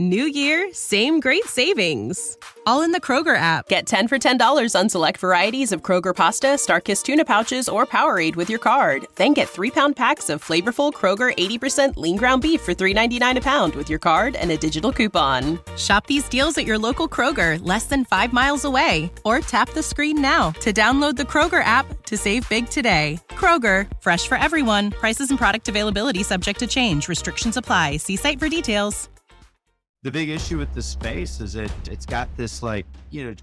New year, same great savings. All in the Kroger app. Get 10 for $10 on select varieties of Kroger pasta, Starkist tuna pouches, or Powerade with your card. Then get 3-pound packs of flavorful Kroger 80% lean ground beef for $3.99 a pound with your card and a digital coupon. Shop these deals at your local Kroger, less than 5 miles away. Or tap the screen now to download the Kroger app to save big today. Kroger, fresh for everyone. Prices and product availability subject to change. Restrictions apply. See site for details. The big issue with the space is it's got this kind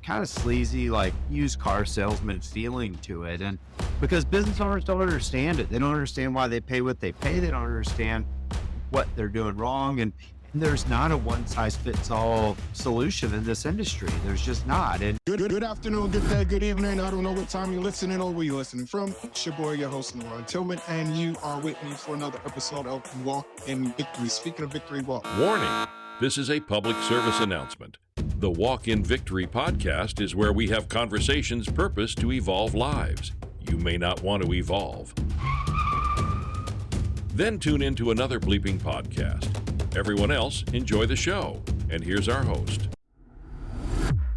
of sleazy, used car salesman feeling to it. And because business owners don't understand it. They don't understand why they pay what they pay. They don't understand what they're doing wrong. And there's not a one size fits all solution in this industry. There's just not. And Good afternoon, good day, good evening. I don't know what time you're listening or where you're listening from. It's your boy, your host, NaRon Tillman, and you are with me for another episode of Walk in Victory. Speaking of victory, walk. Warning. This is a public service announcement. The Walk in Victory podcast is where we have conversations purposed to evolve lives. You may not want to evolve. Then tune into another bleeping podcast. Everyone else, enjoy the show. And here's our host.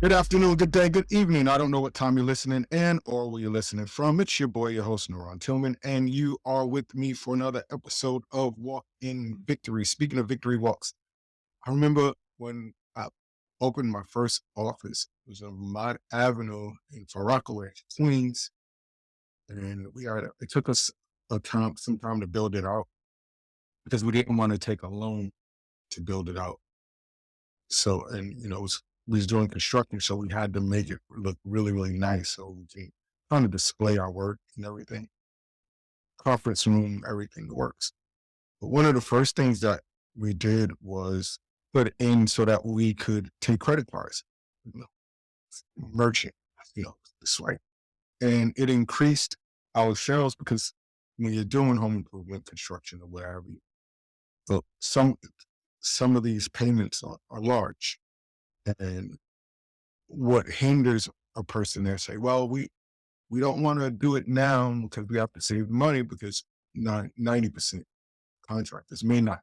Good afternoon, good day, good evening. I don't know what time you're listening in or where you're listening from. It's your boy, your host, NaRon Tillman, and you are with me for another episode of Walk in Victory. Speaking of victory walks, I remember when I opened my first office. It was on Mott Avenue in Far Rockaway, Queens. And it took us some time to build it out because we didn't want to take a loan to build it out. So, we was doing construction, so we had to make it look really, really nice. So we can kind of display our work and everything. Conference room, everything works. But one of the first things that we did was put in so that we could take credit cards, merchant, swipe. And it increased our sales because when you're doing home improvement, construction, or whatever, but some of these payments are large. And what hinders a person there say, well, we don't want to do it now because we have to save money because 90% contractors may not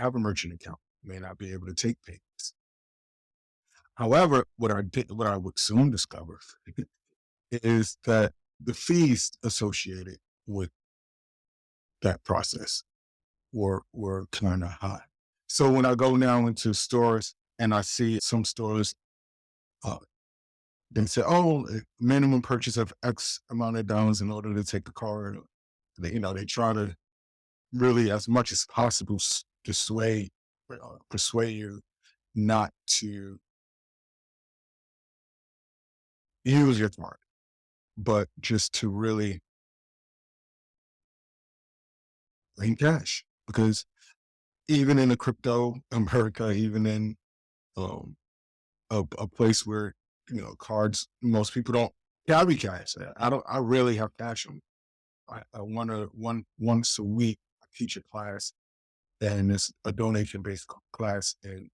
have a merchant account, may not be able to take payments. However, what I would soon discover is that the fees associated with that process were kind of high. So when I go now into stores and I see some stores, they say, minimum purchase of X amount of dollars in order to take the card. They try to really, as much as possible, persuade you not to use your card, but just to really bring cash. Because even in a crypto America, even in a place where cards, most people don't carry cash. I rarely have cash on me. Once a week I teach a class, and it's a donation-based class in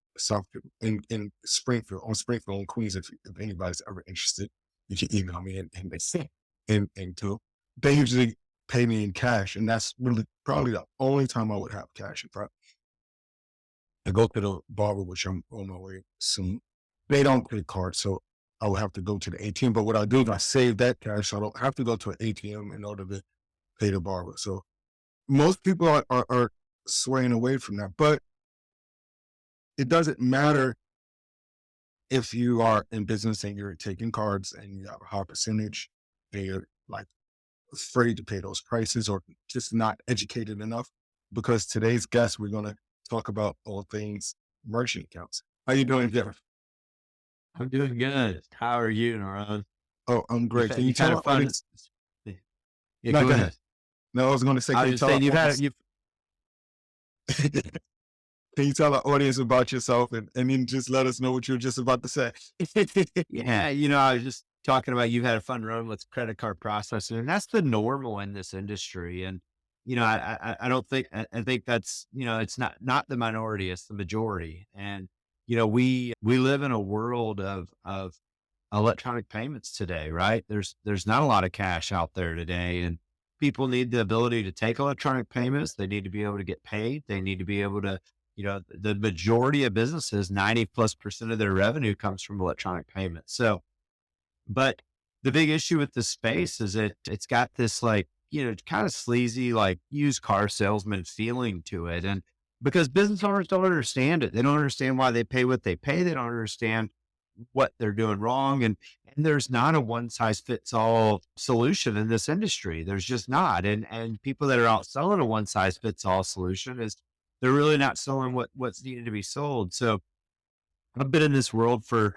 in Springfield, in Queens. If anybody's ever interested, you can email me and they say, and they usually pay me in cash, and that's really probably the only time I would have cash. In fact, I go to the barber, which I'm on my way soon. They don't take cards, so I would have to go to the ATM. But what I do is I save that cash, so I don't have to go to an ATM in order to pay the barber. So most people are swaying away from that, but it doesn't matter if you are in business and you're taking cards and you have a high percentage and you're afraid to pay those prices or just not educated enough, because today's guest, we're going to talk about all things merchant accounts. How you doing, Jeff? I'm doing good. How are you, NaRon? Oh, I'm great. Can you tell fun? audience? Yeah, No, go ahead. No, I was going to say, I was just saying can you tell the audience about yourself and then just let us know what you were just about to say? Yeah, I was just talking about you've had a fun run with credit card processing, and that's the normal in this industry. And I don't think I think that's it's not the minority, it's the majority. And we live in a world of electronic payments today, right? There's not a lot of cash out there today, and people need the ability to take electronic payments. They need to be able to get paid. They need to be able to The majority of businesses, 90+% of their revenue comes from electronic payments. So, but the big issue with this space is it's got this like, kind of sleazy, like used car salesman feeling to it. And because business owners don't understand it, they don't understand why they pay what they pay. They don't understand what they're doing wrong. And there's not a one size fits all solution in this industry. There's just not. And people that are out selling a one size fits all solution is they're really not selling what's needed to be sold. So I've been in this world for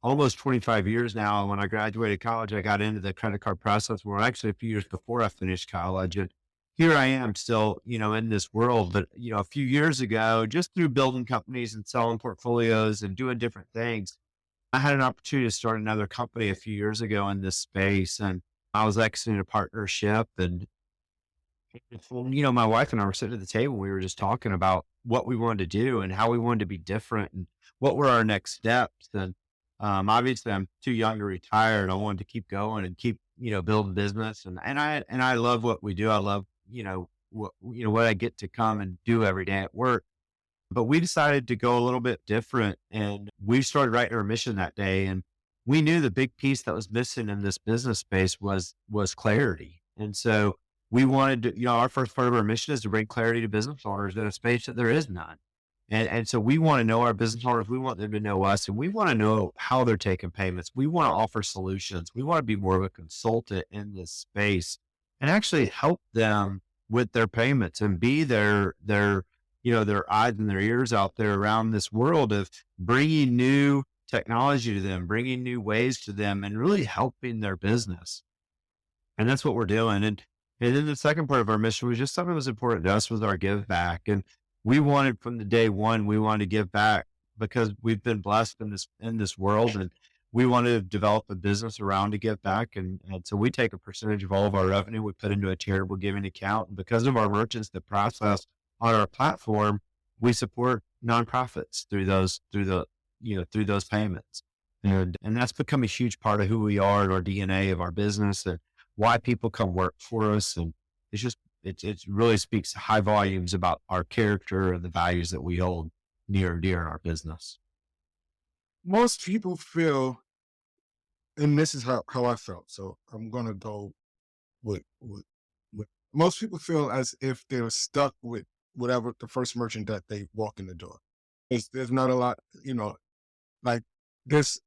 almost 25 years now. When I graduated college, I got into the credit card process world actually a few years before I finished college. And here I am still, in this world. But, a few years ago, just through building companies and selling portfolios and doing different things, I had an opportunity to start another company a few years ago in this space. And I was exiting a partnership. And, my wife and I were sitting at the table. We were just talking about what we wanted to do and how we wanted to be different and what were our next steps. And obviously, I'm too young to retire, and I wanted to keep going and keep, building business. And I love what we do. I love, what I get to come and do every day at work. But we decided to go a little bit different, and we started writing our mission that day. And we knew the big piece that was missing in this business space was clarity. And so we wanted to, our first part of our mission is to bring clarity to business owners in a space that there is none. And so we want to know our business owners. We want them to know us, and we want to know how they're taking payments. We want to offer solutions. We want to be more of a consultant in this space and actually help them with their payments and be their eyes and their ears out there around this world of bringing new technology to them, bringing new ways to them, and really helping their business. And that's what we're doing. And then the second part of our mission was just something that was important to us was our give back. And we wanted from the day one, we wanted to give back because we've been blessed in this world, and we wanted to develop a business around to give back. And so we take a percentage of all of our revenue, we put into a charitable giving account. And because of our merchants that process on our platform, we support nonprofits through those payments. And that's become a huge part of who we are and our DNA of our business and why people come work for us. And it's just, it really speaks high volumes about our character and the values that we hold near and dear in our business. Most people feel, and this is how I felt. So I'm going to go with most people feel as if they're stuck with whatever the first merchant that they walk in the door. There's not a lot, like there's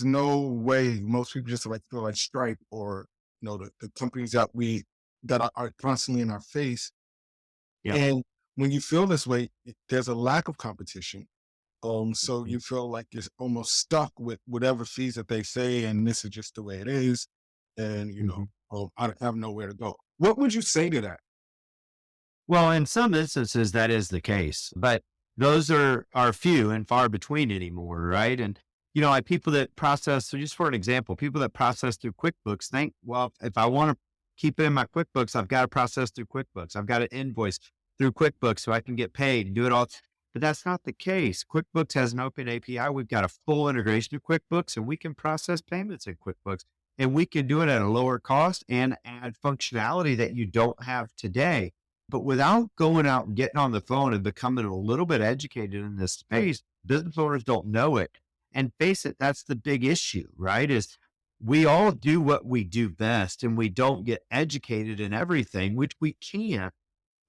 no way. Most people just like feel like Stripe or, the companies that are constantly in our face. Yeah. And when you feel this way, there's a lack of competition. So you feel like you're almost stuck with whatever fees that they say, and this is just the way it is. And, I have nowhere to go. What would you say to that? Well, in some instances, that is the case, but those are few and far between anymore, right? And, like people that process, so just for an example, people that process through QuickBooks think, well, if I want to keep it in my QuickBooks, I've got to process through QuickBooks. I've got to invoice through QuickBooks so I can get paid and do it all. But that's not the case. QuickBooks has an open API. We've got a full integration of QuickBooks, and we can process payments in QuickBooks, and we can do it at a lower cost and add functionality that you don't have today. But without going out and getting on the phone and becoming a little bit educated in this space, business owners don't know it. And face it, that's the big issue, right? Is we all do what we do best, and we don't get educated in everything, which we can.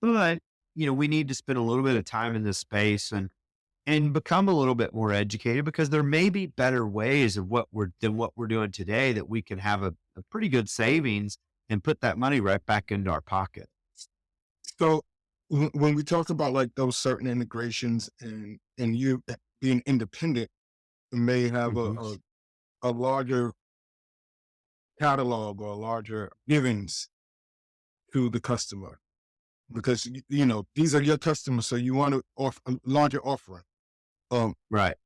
But, we need to spend a little bit of time in this space and become a little bit more educated, because there may be better ways of what we're doing today that we can have a pretty good savings and put that money right back into our pocket. So when we talk about like those certain integrations and you being independent may have a larger catalog or larger givings to the customer, because these are your customers, so you want to offer a larger offering. Right.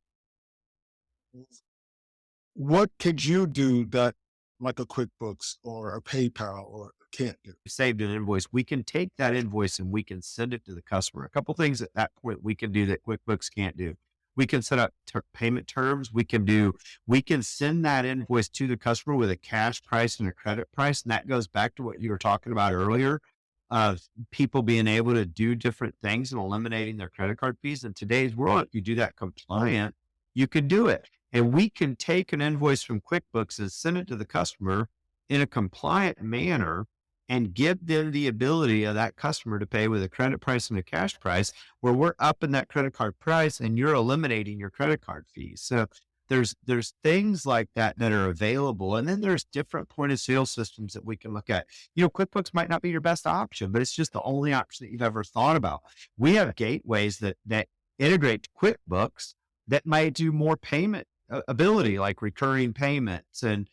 What could you do that like a QuickBooks or a PayPal or can't do? Saved an invoice, we can take that invoice and we can send it to the customer. A couple things at that point we can do that QuickBooks can't do. We can set up payment terms. We can send that invoice to the customer with a cash price and a credit price. And that goes back to what you were talking about earlier of people being able to do different things and eliminating their credit card fees. In today's world, if you do that compliant, you can do it. And we can take an invoice from QuickBooks and send it to the customer in a compliant manner and give them the ability of that customer to pay with a credit price and a cash price, where we're upping that credit card price and you're eliminating your credit card fees. So there's things like that that are available. And then there's different point of sale systems that we can look at. QuickBooks might not be your best option, but it's just the only option that you've ever thought about. We have gateways that integrate to QuickBooks that might do more payment ability, like recurring payments and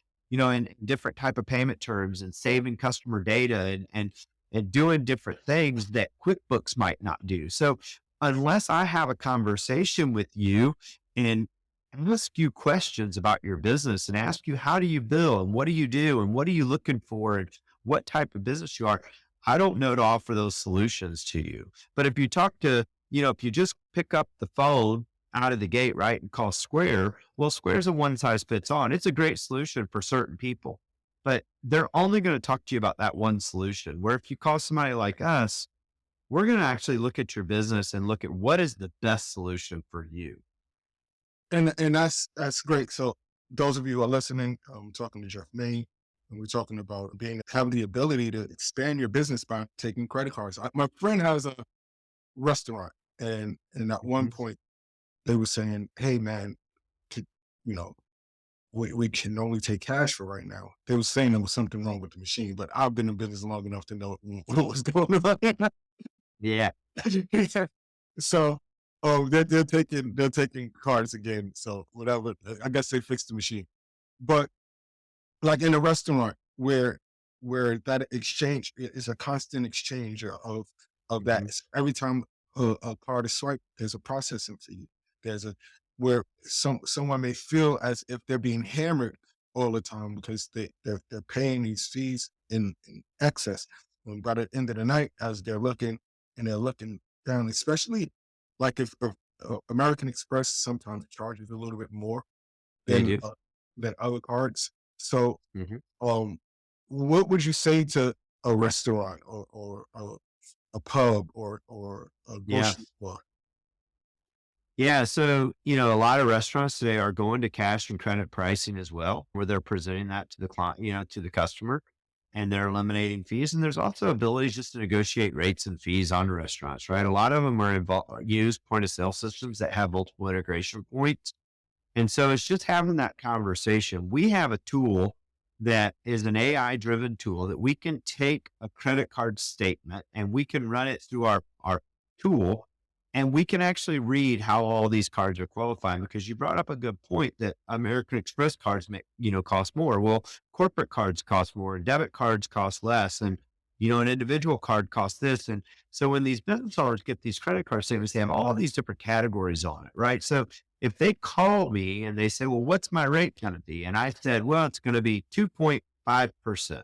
different type of payment terms and saving customer data and doing different things that QuickBooks might not do. So unless I have a conversation with you and ask you questions about your business and ask you, how do you bill and what do you do and what are you looking for and what type of business you are, I don't know to offer those solutions to you. But if you talk to, if you just pick up the phone out of the gate, right, and call Square, well, Square's a one size fits all. It's a great solution for certain people, but they're only going to talk to you about that one solution. Where if you call somebody like us, we're going to actually look at your business and look at what is the best solution for you. And that's great. So those of you who are listening, I'm talking to Jeff May, and we're talking about having the ability to expand your business by taking credit cards. My friend has a restaurant, and at one point they were saying, "Hey man, we can only take cash for right now." They were saying there was something wrong with the machine, but I've been in business long enough to know what was going on. Yeah. So, they're taking cards again. So whatever, I guess they fixed the machine. But like in a restaurant where that exchange is a constant exchange of that. Every time a card is swiped, there's a processing fee. There's where someone may feel as if they're being hammered all the time because they're paying these fees in excess. And by the end of the night, as they're looking down, especially like if American Express sometimes charges a little bit more than other cards. So, what would you say to a restaurant or a pub or a grocery store? Yeah. So, a lot of restaurants today are going to cash and credit pricing as well, where they're presenting that to the client, to the customer, and they're eliminating fees. And there's also abilities just to negotiate rates and fees on restaurants, right? A lot of them use point of sale systems that have multiple integration points. And so it's just having that conversation. We have a tool that is an AI driven tool that we can take a credit card statement and we can run it through our tool. And we can actually read how all these cards are qualifying, because you brought up a good point that American Express cards cost more. Well, corporate cards cost more and debit cards cost less. And, an individual card costs this. And so when these business owners get these credit card statements, they have all these different categories on it, right? So if they call me and they say, well, what's my rate going to be? And I said, well, it's going to be 2.5%.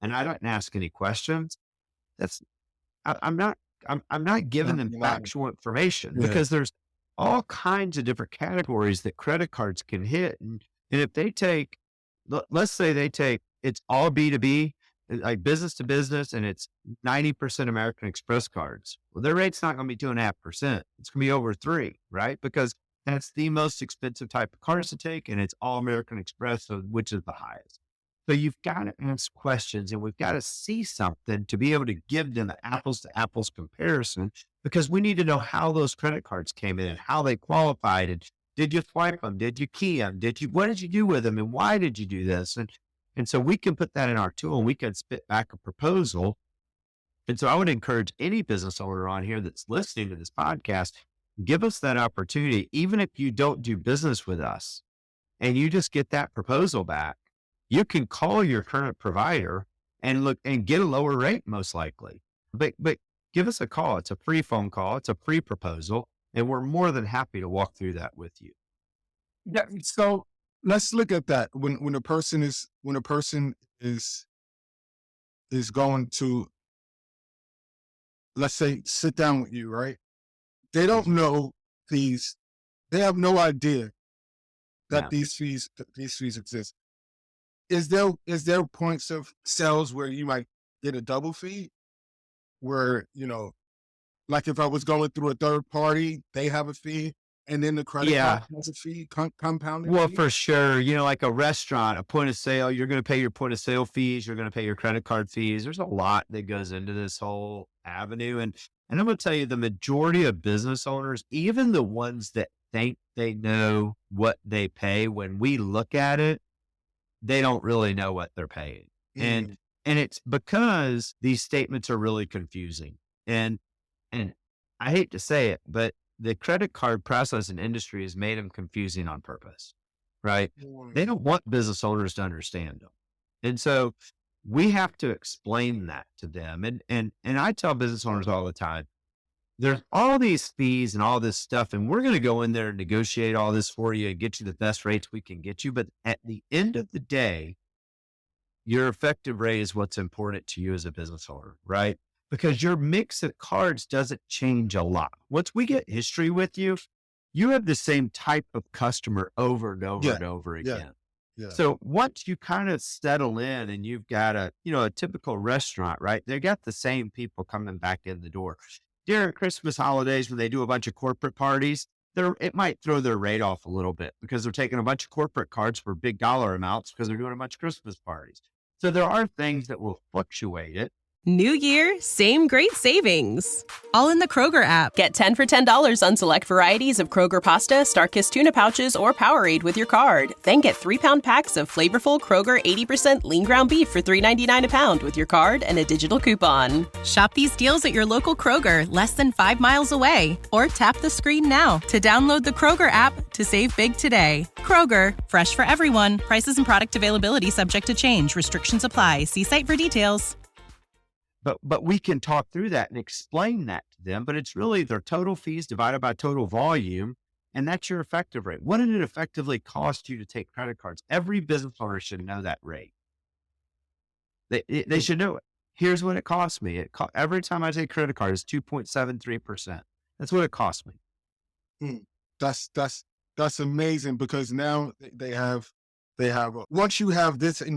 And I don't ask any questions. I'm not giving them factual information, because there's all kinds of different categories that credit cards can hit. And if they take, let's say it's all B2B, like business to business, and it's 90% American Express cards. Well, their rate's not going to be 2.5%. It's going to be over 3%, right? Because that's the most expensive type of cards to take, and it's all American Express, so which is the highest. So you've got to ask questions, and we've got to see something to be able to give them an apples to apples comparison, because we need to know how those credit cards came in and how they qualified. And did you swipe them? Did you key them? What did you do with them? And why did you do this? And so we can put that in our tool and we can spit back a proposal. And so I would encourage any business owner on here that's listening to this podcast, give us that opportunity. Even if you don't do business with us and you just get that proposal back, you can call your current provider and look and get a lower rate, most likely. But give us a call. It's a free phone call. It's a free proposal, and we're more than happy to walk through that with you. Yeah. So let's look at that. When a person is going to, let's say, sit down with you, right? They don't know these. They have no idea that these fees exist. Is there points of sales where you might get a double fee? where, like if I was going through a third party, they have a fee, and then the credit card Yeah. has a fee, compounded Well, fee? for sure, like a restaurant, a point of sale, you're going to pay your point of sale fees. You're going to pay your credit card fees. There's a lot that goes into this whole avenue. And I'm going to tell you, the majority of business owners, even the ones that think they know what they pay, when we look at it, they don't really know what they're paying. And, Mm, and it's because these statements are really confusing. And I hate to say it, but the credit card processing industry has made them confusing on purpose, right? They mm, don't want business owners to understand them. And so we have to explain that to them. And I tell business owners all the time, there's all these fees and all this stuff, and we're going to go in there and negotiate all this for you and get you the best rates we can get you. But at the end of the day, your effective rate is what's important to you as a business owner, right? Because your mix of cards doesn't change a lot. Once we get history with you, you have the same type of customer over and over yeah, and over yeah, again. yeah. So once you kind of settle in and you've got a typical restaurant, right? They got the same people coming back in the door. During Christmas holidays, when they do a bunch of corporate parties, it might throw their rate off a little bit because they're taking a bunch of corporate cards for big dollar amounts because they're doing a bunch of Christmas parties. So there are things that will fluctuate it. New year, same great savings. All in the Kroger app. Get 10 for $10 on select varieties of Kroger pasta, Starkist tuna pouches, or Powerade with your card. Then get 3-pound packs of flavorful Kroger 80% lean ground beef for $3.99 a pound with your card and a digital coupon. Shop these deals at your local Kroger, less than 5 miles away. Or tap the screen now to download the Kroger app to save big today. Kroger, fresh for everyone. Prices and product availability subject to change. Restrictions apply. See site for details. But we can talk through that and explain that to them. But it's really their total fees divided by total volume, and that's your effective rate. What did it effectively cost you to take credit cards? Every business owner should know that rate. They should know it. Here's what it costs me. Every time I take credit card, it's 2.73%. That's what it costs me. Mm. That's amazing, because now they have once you have this in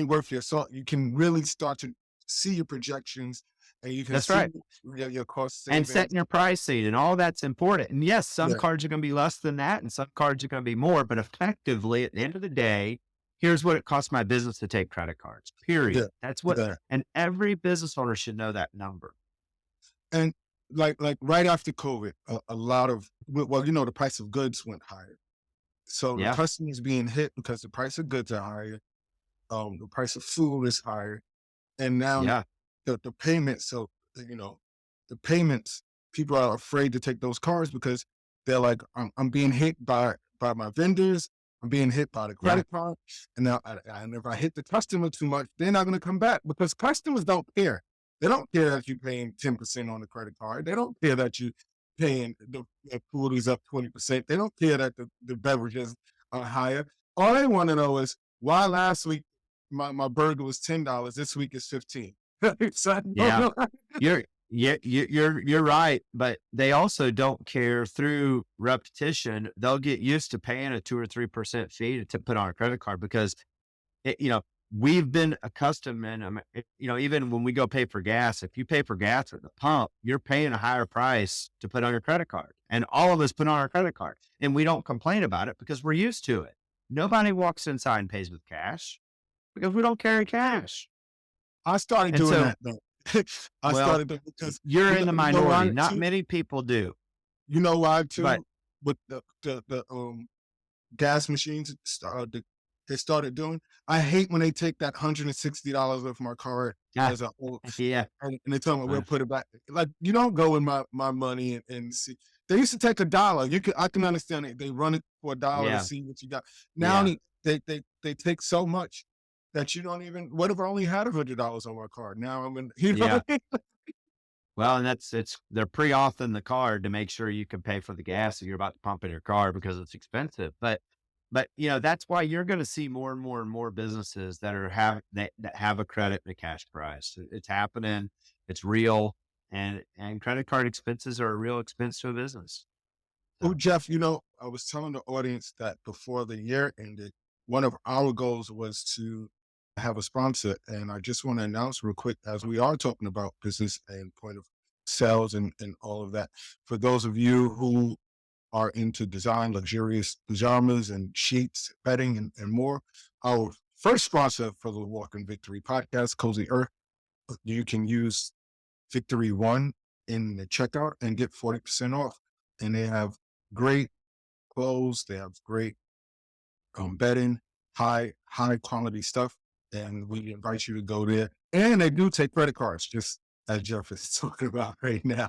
worth your salt, you can really start to see your projections, and you can That's see right. your cost And savings. setting your pricing and all that's important. And yes, some Yeah. cards are going to be less than that and some cards are going to be more, but effectively at the end of the day, here's what it costs my business to take credit cards, period. Yeah. That's what, Yeah. and every business owner should know that number. And like right after COVID, a lot of, the price of goods went higher. So the Yeah. customers being hit because the price of goods are higher. The price of food is higher. And now Yeah. the payments, so, the payments, people are afraid to take those cards because they're like, I'm being hit by my vendors. I'm being hit by the Yeah. credit card. And now, and if I hit the customer too much, they're not going to come back, because customers don't care. They don't care that you're paying 10% on the credit card. They don't care that you're paying the food is up 20%. They don't care that the beverages are higher. All they want to know is why last week my burger was $10. This week is 15. So, Yeah. You're right. But they also don't care. Through repetition, they'll get used to paying a 2 or 3% fee to put on a credit card because we've been accustomed, and even when we go pay for gas, if you pay for gas at the pump, you're paying a higher price to put on your credit card. And all of us put on our credit card, and we don't complain about it because we're used to it. Nobody walks inside and pays with cash because we don't carry cash. I started And doing so, that though. I well, started doing, because you're in the minority. why Not too? many people do, You know why too? but With the gas machines they started doing. I hate when they take that $160 off my card yeah, as a whole, yeah, and they tell me we'll uh, put it back. Like, you don't go in my money and see. They used to take $1. I can understand it. They run it for $1 to yeah, see what you got. Now yeah, they take so much that you don't even. What if I only had $100 on my card? Now I'm in. yeah. Well, and they're pre-authoring the card to make sure you can pay for the gas that you're about to pump in your car because it's expensive. But that's why you're going to see more and more and more businesses that have a credit and a cash price. It's happening. It's real. And credit card expenses are a real expense to a business. Oh, So, Jeff, I was telling the audience that before the year ended, one of our goals was to have a sponsor, and I just want to announce real quick, as we are talking about business and point of sales and all of that. For those of you who are into design, luxurious pajamas and sheets, bedding, and more, our first sponsor for the Walk in Victory podcast, Cozy Earth, you can use Victory One in the checkout and get 40% off. And they have great clothes, they have great bedding, high quality stuff, and we invite you to go there. And they do take credit cards, just as Jeff is talking about right now.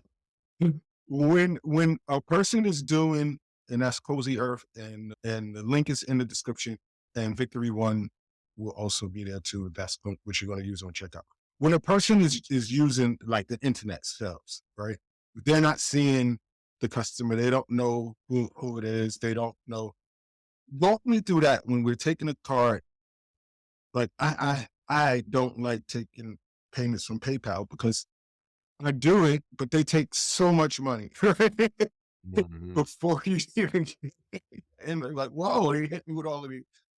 When a person is doing, and that's Cozy Earth, and the link is in the description, and Victory One will also be there too. If that's what you're going to use on checkout. When a person is using like the internet sales, right? They're not seeing the customer. They don't know who it is. They don't know. Walk me through that when we're taking a card. Like I don't like taking payments from PayPal because I do it, but they take so much money before you even and they're like, whoa, they hit me with all of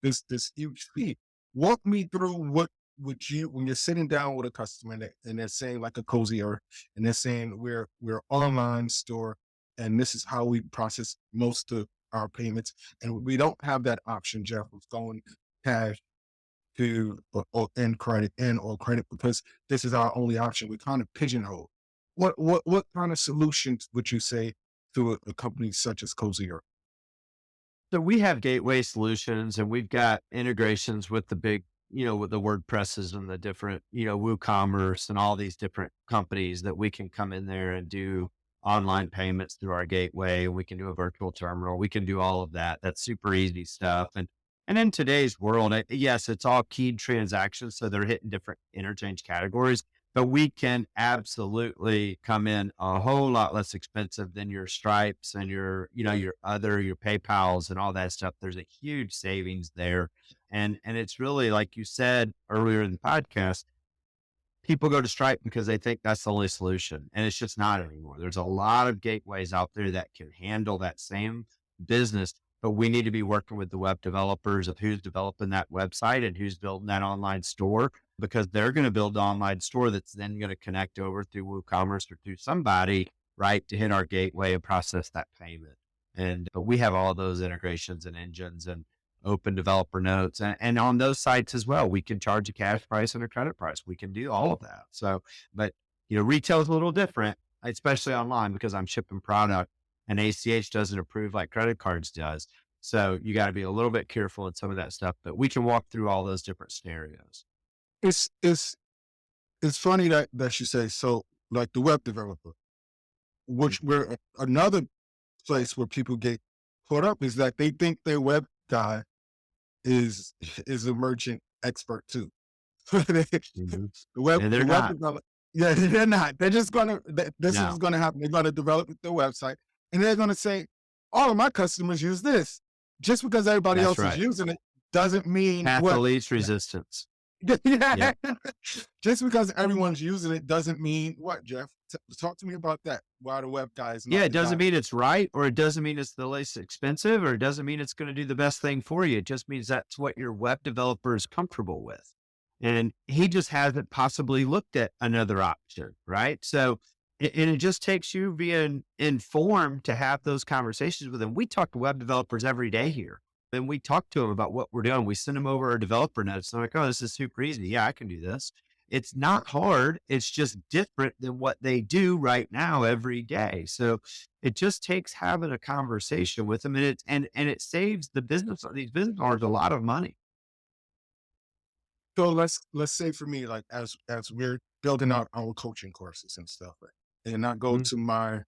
this huge fee. Walk me through what would you, when you're sitting down with a customer and they're saying like a Cozy Earth, and they're saying we're online store and this is how we process most of our payments, and we don't have that option, Jeff, of going cash to or in credit or credit because this is our only option. We kind of pigeonhole. What kind of solutions would you say to a company such as Cozy Earth? So we have gateway solutions, and we've got integrations with the big, with the WordPresses and the different, WooCommerce and all these different companies that we can come in there and do online payments through our gateway. We can do a virtual terminal. We can do all of that. That's super easy stuff. And in today's world, yes, it's all keyed transactions. So they're hitting different interchange categories, but we can absolutely come in a whole lot less expensive than your Stripes and your PayPals and all that stuff. There's a huge savings there. And it's really, like you said earlier in the podcast, people go to Stripe because they think that's the only solution, and it's just not anymore. There's a lot of gateways out there that can handle that same business, but we need to be working with the web developers of who's developing that website and who's building that online store, because they're going to build an online store that's then going to connect over through WooCommerce or through somebody, right, to hit our gateway and process that payment. But we have all those integrations and engines and open developer notes. And on those sites as well, we can charge a cash price and a credit price. We can do all of that. So, but retail is a little different, especially online, because I'm shipping product and ACH doesn't approve like credit cards does. So you got to be a little bit careful in some of that stuff, but we can walk through all those different scenarios. It's funny that you say, so like the web developer, which we're another place where people get caught up is that they think their web guy is a merchant expert too. The web, And they're the not. web developer, yeah, they're not. They're just this No. is going to happen. They're going to develop their website and they're going to say, all of my customers use this. Just because everybody That's else right. is using it doesn't mean Path what. of least resistance. Yeah. Just because everyone's using it doesn't mean what, Jeff? Talk to me about that. Why the web guy is not. Yeah, it the doesn't guy. mean it's right, or it doesn't mean it's the least expensive, or it doesn't mean it's going to do the best thing for you. It just means that's what your web developer is comfortable with. And he just hasn't possibly looked at another option, right? So, and it just takes you being informed to have those conversations with them. We talk to web developers every day here, and we talk to them about what we're doing. We send them over our developer notes. They're like, oh, this is super easy. Yeah, I can do this. It's not hard. It's just different than what they do right now every day. So it just takes having a conversation with them, and it saves these business owners a lot of money. So let's say for me, like as we're building out our coaching courses and stuff, right? And I go to my,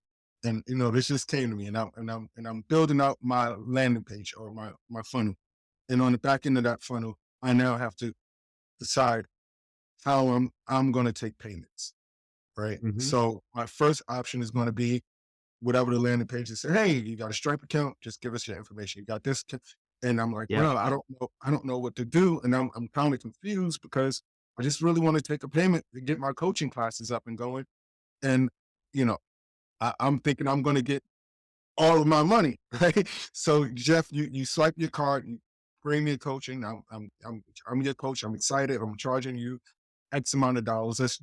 and this just came to me, and I'm building out my landing page or my funnel, and on the back end of that funnel, I now have to decide how I'm going to take payments, right? So my first option is going to be whatever the landing page is. Say, hey, you got a Stripe account? Just give us your information. You got this, and I'm like, well, I don't know what to do, and I'm kind of confused because I just really want to take a payment to get my coaching classes up and going, and I'm thinking I'm going to get all of my money, right? So Jeff, you swipe your card, you bring me a coaching. I'm your coach. I'm excited. I'm charging you X amount of dollars. Let's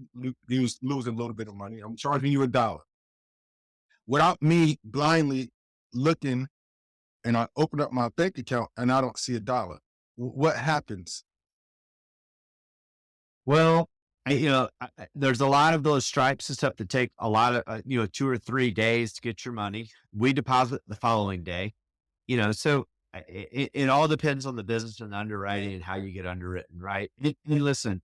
lose a little bit of money. I'm charging you $1 without me blindly looking, and I open up my bank account and I don't see $1. What happens? Well, there's a lot of those stripes and stuff that take a lot of, 2 or 3 days to get your money. We deposit the following day, so it all depends on the business and the underwriting and how you get underwritten, right? And listen,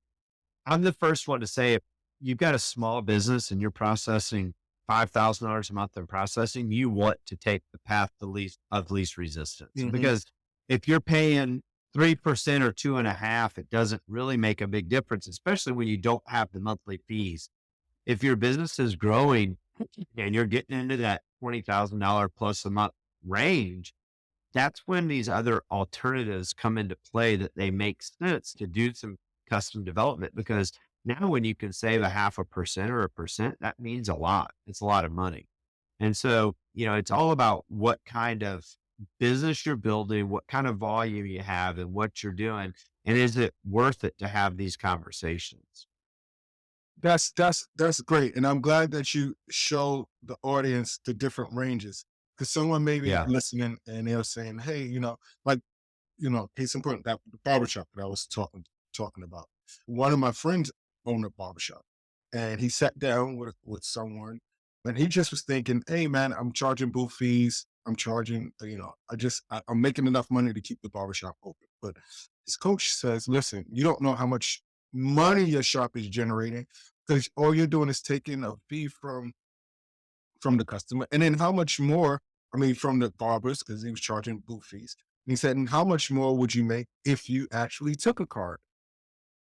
I'm the first one to say, if you've got a small business and you're processing $5,000 a month in processing, you want to take the path of least resistance, because if you're paying 3% or 2.5%, it doesn't really make a big difference, especially when you don't have the monthly fees. If your business is growing and you're getting into that $20,000 plus a month range, that's when these other alternatives come into play, that they make sense to do some custom development, because now when you can save 0.5% or 1%, that means a lot. It's a lot of money. And so, it's all about what kind of business you're building, what kind of volume you have, and what you're doing. And is it worth it to have these conversations? That's great. And I'm glad that you show the audience the different ranges. Because someone may be Yeah. listening and they're saying, hey, case in point, that the barbershop that I was talking about. One of my friends owned a barbershop, and he sat down with someone, and he just was thinking, hey man, I'm charging booth fees. I'm charging, I'm making enough money to keep the barbershop open. But his coach says, listen, you don't know how much money your shop is generating, because all you're doing is taking a fee from the customer. And then how much more, from the barbers, because he was charging booth fees. And he said, and how much more would you make if you actually took a card?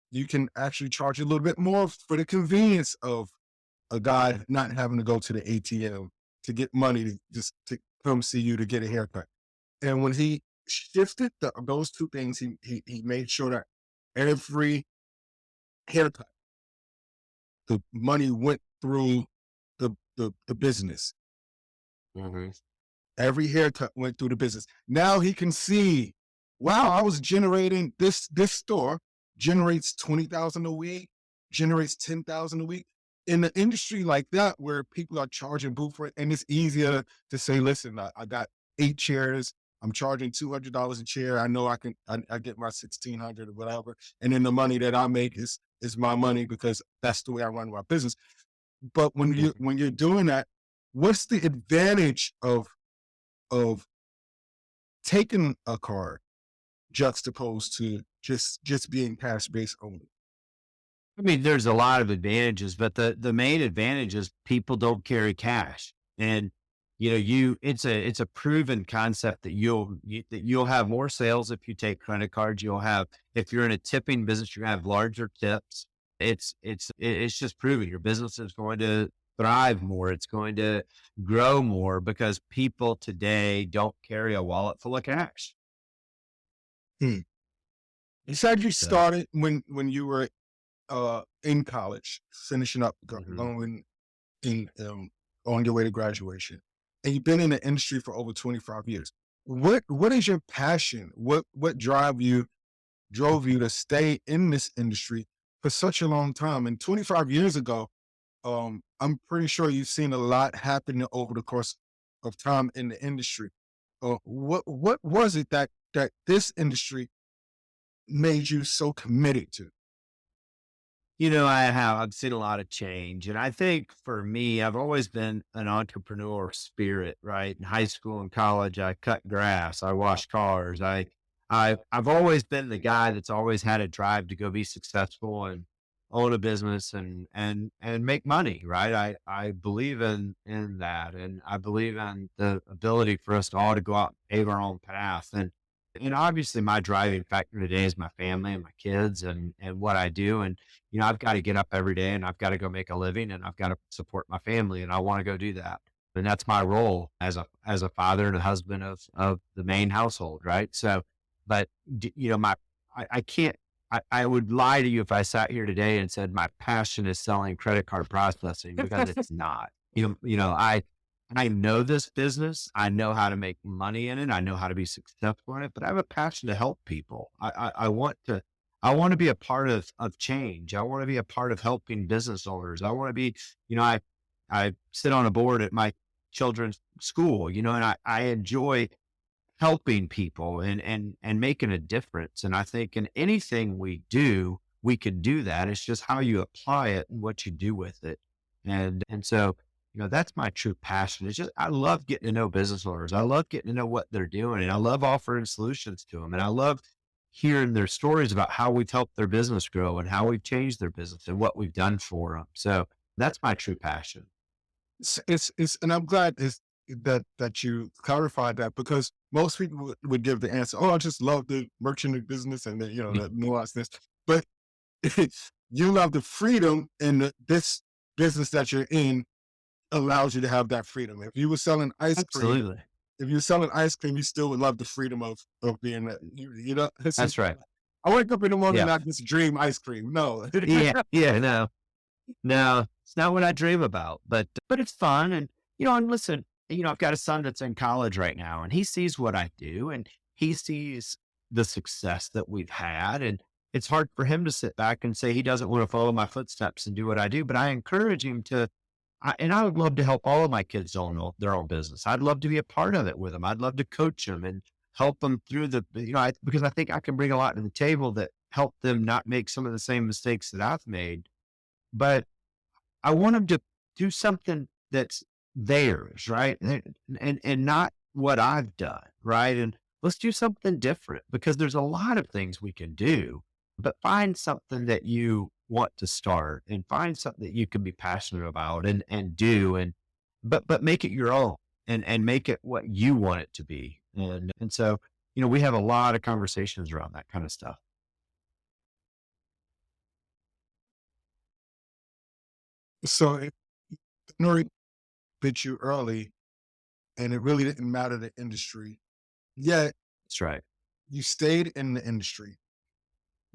You can actually charge a little bit more for the convenience of a guy not having to go to the ATM to get money to come see you to get a haircut. And when he shifted those two things, he made sure that every haircut, the money went through the business. Every haircut went through the business. Now he can see, wow, I was generating this store generates 20,000 a week, generates 10,000 a week. In an industry like that, where people are charging booth rent, and it's easier to say, listen, I got 8 chairs. I'm charging $200 a chair. I know I get my 1,600 or whatever. And then the money that I make is my money, because that's the way I run my business. But when you're doing that, what's the advantage of taking a card juxtaposed to just being cash based only? There's a lot of advantages, but the main advantage is people don't carry cash. And, it's a proven concept that you'll have more sales if you take credit cards. If you're in a tipping business, you have larger tips. It's just proven your business is going to thrive more. It's going to grow more, because people today don't carry a wallet full of cash. You said you started when you were in college, finishing up, going in on your way to graduation, and you've been in the industry for over 25 years. What is your passion? What drove you to stay in this industry for such a long time? And 25 years ago, I'm pretty sure you've seen a lot happen over the course of time in the industry. What was it that this industry made you so committed to? I've seen a lot of change. And I think for me, I've always been an entrepreneur spirit, right? In high school and college, I cut grass, I washed cars. I've always been the guy that's always had a drive to go be successful and own a business and make money, right? I believe in that. And I believe in the ability for us all to go out and pave our own path. And obviously my driving factor today is my family and my kids and what I do. And, I've got to get up every day and I've got to go make a living and I've got to support my family, and I want to go do that. And that's my role as a father and a husband of the main household. Right. So, but I can't, I would lie to you if I sat here today and said my passion is selling credit card processing, because it's not. I know this business. I know how to make money in it. I know how to be successful in it, but I have a passion to help people. I want to be a part of change. I want to be a part of helping business owners. I want to be, I sit on a board at my children's school, and I enjoy helping people and making a difference. And I think in anything we do, we can do that. It's just how you apply it and what you do with it. And so, that's my true passion. It's just I love getting to know business owners. I love getting to know what they're doing, and I love offering solutions to them. And I love hearing their stories about how we've helped their business grow and how we've changed their business and what we've done for them. So that's my true passion. And I'm glad that you clarified that, because most people would give the answer, "Oh, I just love the merchant business and the nuanceness," but you love the freedom, and this business that you're in allows you to have that freedom. If you were selling ice cream, Absolutely. you still would love the freedom of being that. That's right. I wake up in the morning, Yeah. not just dream ice cream. No. Yeah. Yeah. No, it's not what I dream about, but it's fun. And listen, I've got a son that's in college right now, and he sees what I do, and he sees the success that we've had. And it's hard for him to sit back and say he doesn't want to follow my footsteps and do what I do, but I encourage him to. And I would love to help all of my kids own their own business. I'd love to be a part of it with them. I'd love to coach them and help them through because I think I can bring a lot to the table that help them not make some of the same mistakes that I've made. But I want them to do something that's theirs, right? And not what I've done, right? And let's do something different, because there's a lot of things we can do, but find something that you want to start and find something that you can be passionate about and do, but make it your own and make it what you want it to be. And so, we have a lot of conversations around that kind of stuff. So if Nori bit you early, and it really didn't matter the industry, yet That's right. you stayed in the industry.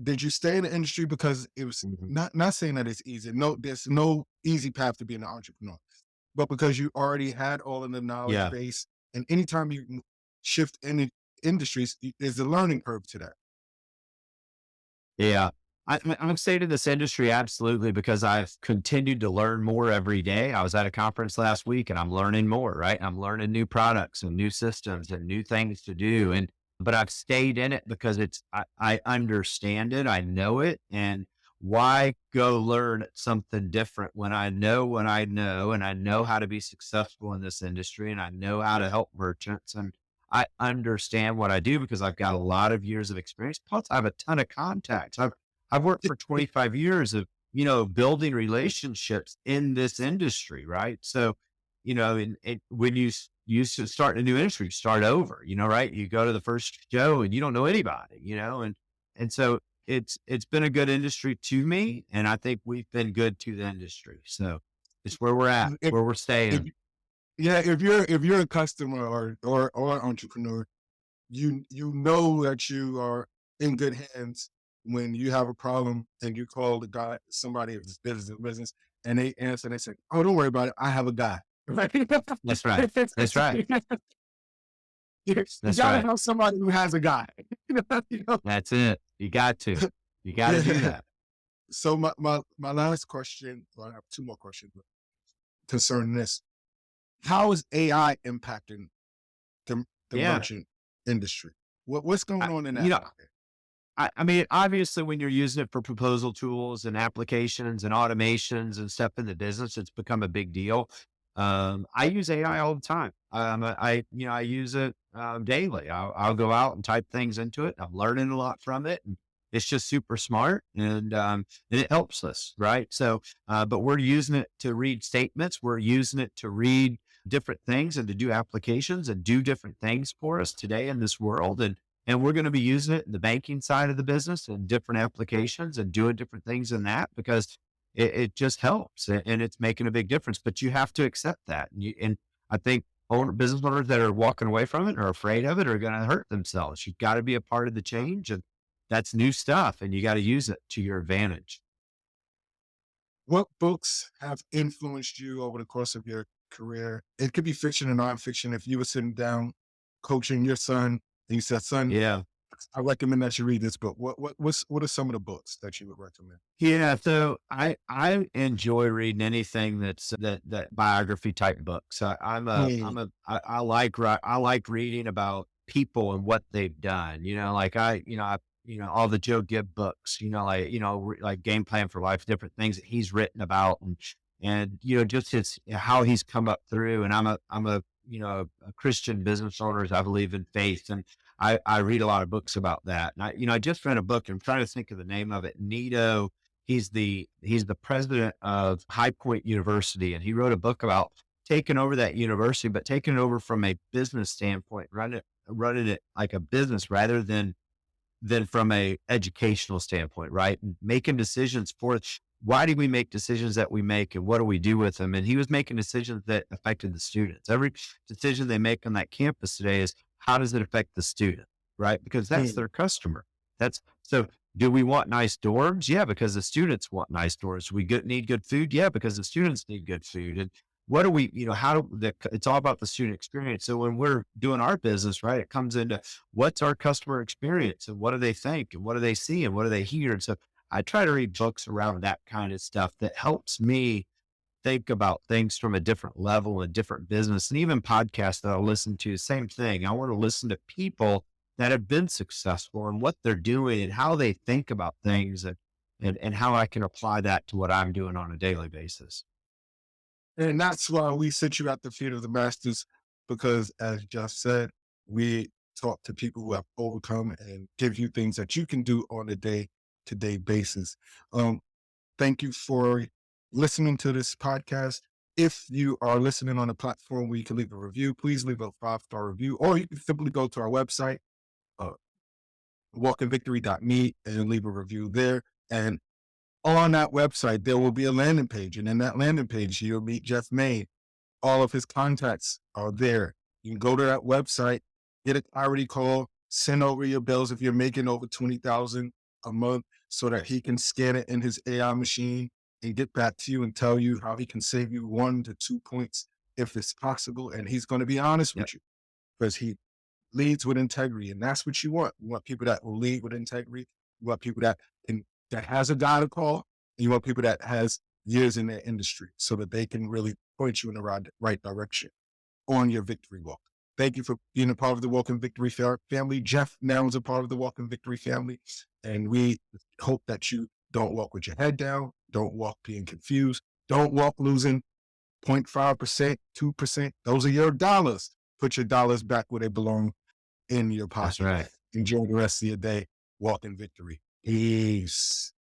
Did you stay in the industry because it was not saying that it's easy? No, there's no easy path to being an entrepreneur, but because you already had all of the knowledge Yeah. base, and anytime you shift in industries, there's a learning curve to that. Yeah. I'm staying in this industry absolutely because I've continued to learn more every day. I was at a conference last week and I'm learning more, right? I'm learning new products and new systems and new things to do. But I've stayed in it because I understand it. I know it. And why go learn something different when I know what I know, and I know how to be successful in this industry, and I know how to help merchants, and I understand what I do because I've got a lot of years of experience. Plus I have a ton of contacts. I've worked for 25 years of, building relationships in this industry. Right. So, when you start in a new industry, you start over, right. You go to the first show and you don't know anybody, and so it's been a good industry to me. And I think we've been good to the industry. So it's where we're at, If, where we're if staying. yeah, if you're a customer or an entrepreneur, you know that you are in good hands when you have a problem and you call somebody of business, and they answer and they say, "Oh, don't worry about it. I have a guy." Right? That's right. That's right. You That's gotta right. have somebody who has a guy. That's it. You got to do that. So my last question, well, I have two more questions concerning this. How is AI impacting the Yeah. merchant industry? What's going I, on in that you know, market? I mean, obviously, when you're using it for proposal tools and applications and automations and stuff in the business, it's become a big deal. I use AI all the time. I use it daily. I'll go out and type things into it. I'm learning a lot from it. And it's just super smart, and it helps us, right? So, but we're using it to read statements. We're using it to read different things and to do applications and do different things for us today in this world. And we're going to be using it in the banking side of the business and different applications and doing different things in that because it just helps and it's making a big difference. But you have to accept that. And I think business owners that are walking away from it or afraid of it are going to hurt themselves. You've got to be a part of the change, and that's new stuff, and you got to use it to your advantage. What books have influenced you over the course of your career. It could be fiction and nonfiction. If you were sitting down coaching your son and you said, son, Yeah. I recommend that you read this book. What are some of the books that you would recommend? Yeah. So I enjoy reading anything that biography type books. I like reading about people and what they've done, all the Joe Gibb books, like Game Plan for Life, different things that he's written about and, just how he's come up through. And I'm a Christian business owner. I believe in faith, and I read a lot of books about that. And I just read a book. I'm trying to think of the name of it. Nito. He's the president of High Point University, and he wrote a book about taking over that university, but taking it over from a business standpoint, running it like a business rather than from a educational standpoint, right? And making decisions why do we make decisions that we make and what do we do with them? And he was making decisions that affected the students. Every decision they make on that campus today is how does it affect the student, right? Because that's their customer. So do we want nice dorms? Yeah, because the students want nice dorms. We need good food? Yeah, because the students need good food. And what do we, it's all about the student experience. So when we're doing our business, right, it comes into what's our customer experience and what do they think and what do they see and what do they hear? And so I try to read books around that kind of stuff that helps me think about things from a different level and different business, and even podcasts that I'll listen to, same thing. I want to listen to people that have been successful and what they're doing and how they think about things and how I can apply that to what I'm doing on a daily basis. And that's why we sit you at the feet of the masters, because as Jeff said, we talk to people who have overcome and give you things that you can do on a day-to-day basis. Thank you for listening to this podcast. If you are listening on a platform where you can leave a review, please leave a 5-star review, or you can simply go to our website, walkinvictory.me, and leave a review there. And on that website, there will be a landing page. And in that landing page, you'll meet Jeff May. All of his contacts are there. You can go to that website, get a clarity call, send over your bills if you're making over $20,000 a month, so that he can scan it in his AI machine and get back to you and tell you how he can save you 1 to 2 points if it's possible. And he's going to be honest with you, because he leads with integrity. And that's what you want. You want people that will lead with integrity. You want people that has a guy to call. And you want people that has years in their industry so that they can really point you in the right direction on your victory walk. Thank you for being a part of the Walk in Victory family. Jeff now is a part of the Walk in Victory family. And we hope that you don't walk with your head down, don't walk being confused, don't walk losing 0.5%, 2%. Those are your dollars. Put your dollars back where they belong, in your pocket. That's right. Enjoy the rest of your day. Walk in victory. Peace.